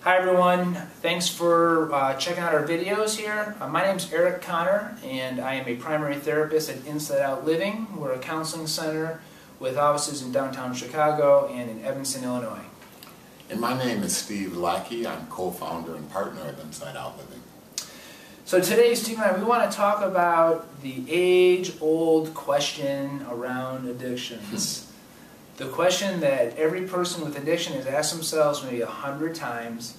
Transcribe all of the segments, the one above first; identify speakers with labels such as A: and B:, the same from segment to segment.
A: Hi everyone, thanks for checking out our videos here. My name is Eric Connor and I am a primary therapist at Insideout Living. We're a counseling center with offices in downtown Chicago and in Evanston, Illinois.
B: And my name is Steve Lackey. I'm co-founder and partner of Insideout Living.
A: So today, Steve and I, we want to talk about the age-old question around addictions. The question that every person with addiction has asked themselves maybe 100 times: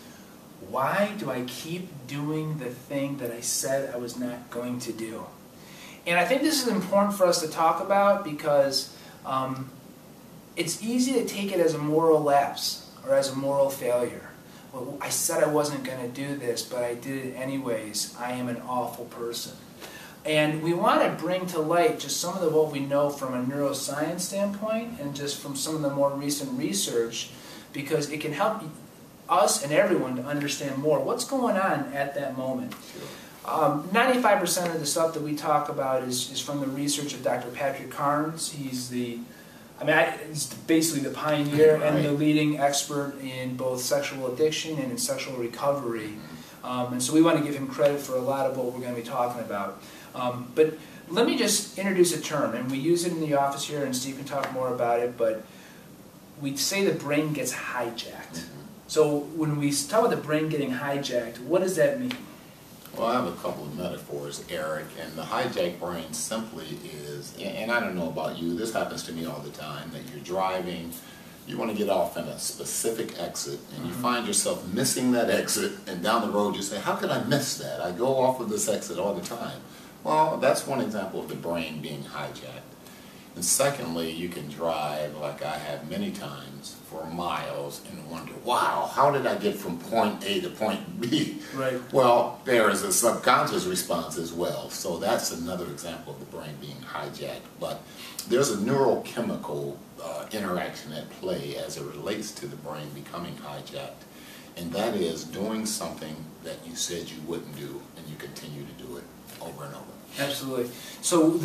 A: why do I keep doing the thing that I said I was not going to do? And I think this is important for us to talk about because it's easy to take it as a moral lapse or as a moral failure. Well, I said I wasn't going to do this, but I did it anyways. I am an awful person. And we want to bring to light just some of what we know from a neuroscience standpoint and just from some of the more recent research, because it can help us and everyone to understand more what's going on at that moment. 95% of the stuff that we talk about is from the research of Dr. Patrick Carnes. He's he's basically the pioneer and the leading expert in both sexual addiction and in sexual recovery. And so we want to give him credit for a lot of what we're going to be talking about. But let me just introduce a term, and we use it in the office here, and Steve can talk more about it, but we say the brain gets hijacked. So when we talk about the brain getting hijacked, what does that mean?
B: Well, I have a couple of metaphors, Eric, and the hijacked brain simply is, and I don't know about you, this happens to me all the time, that you're driving, you want to get off in a specific exit, and you find yourself missing that exit, and down the road you say, how could I miss that? I go off of this exit all the time. Well, that's one example of the brain being hijacked. And secondly, you can drive, like I have many times, for miles and wonder, wow, how did I get from point A to point B?
A: Right.
B: Well, there is a subconscious response as well. So that's another example of the brain being hijacked. But there's a neurochemical interaction at play as it relates to the brain becoming hijacked. And that is doing something that you said you wouldn't do, and you continue to do it over and over.
A: Absolutely. So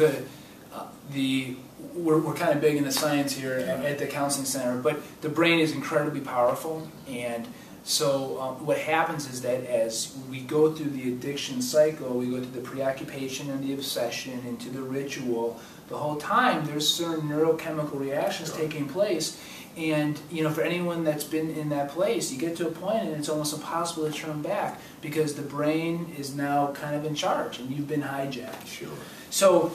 A: we're kind of big in the science here at the counseling center, but the brain is incredibly powerful, and so what happens is that as we go through the addiction cycle, we go through the preoccupation and the obsession into the ritual, the whole time there's certain neurochemical reactions taking place. And for anyone that's been in that place, you get to a point and it's almost impossible to turn back because the brain is now kind of in charge and you've been hijacked.
B: Sure.
A: So,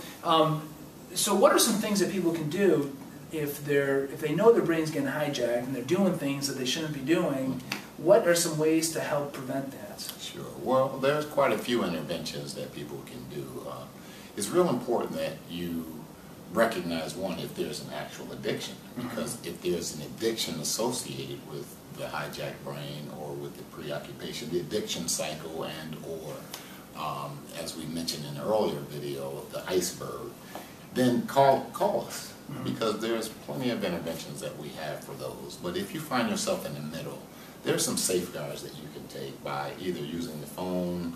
A: so what are some things that people can do if they know their brain's getting hijacked and they're doing things that they shouldn't be doing? What are some ways to help prevent that?
B: Sure. Well, there's quite a few interventions that people can do. It's real important that you recognize, one, if there's an actual addiction, because if there's an addiction associated with the hijacked brain or with the preoccupation, the addiction cycle, and or as we mentioned in the earlier video, the iceberg, then call us, because there's plenty of interventions that we have for those. But if you find yourself in the middle, there's some safeguards that you can take by either using the phone,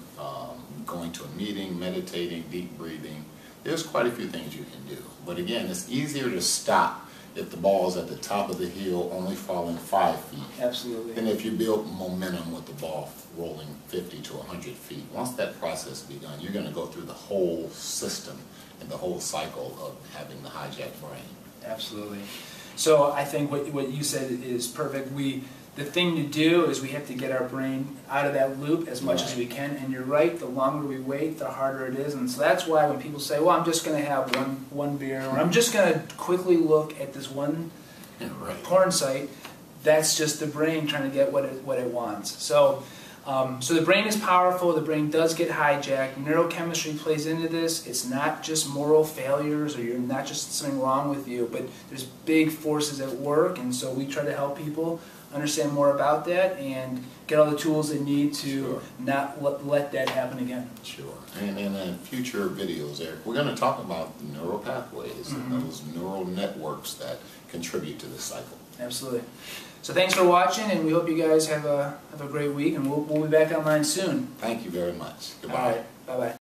B: going to a meeting, meditating, deep breathing. There's quite a few things you can do. But again, it's easier to stop if the ball's at the top of the hill, only falling 5 feet.
A: Absolutely. Than
B: if you build momentum with the ball rolling 50 to 100 feet. Once that process is begun, you're going to go through the whole system and the whole cycle of having the hijacked brain.
A: Absolutely. So I think what you said is perfect. The thing to do is we have to get our brain out of that loop as much as we can, and you're right, the longer we wait, the harder it is. And so that's why when people say, well, I'm just going to have one beer, or I'm just going to quickly look at this one porn site, that's just the brain trying to get what it wants. So so the brain is powerful, the brain does get hijacked, neurochemistry plays into this. It's not just moral failures, or you're not just something wrong with you, but there's big forces at work, and so we try to help people understand more about that and get all the tools they need to not let that happen again.
B: Sure. And in future videos, Eric, we're going to talk about the neural pathways and those neural networks that contribute to the cycle.
A: Absolutely. So thanks for watching, and we hope you guys have a great week, and we'll be back online soon.
B: Thank you very much. Goodbye.
A: All right. Bye-bye.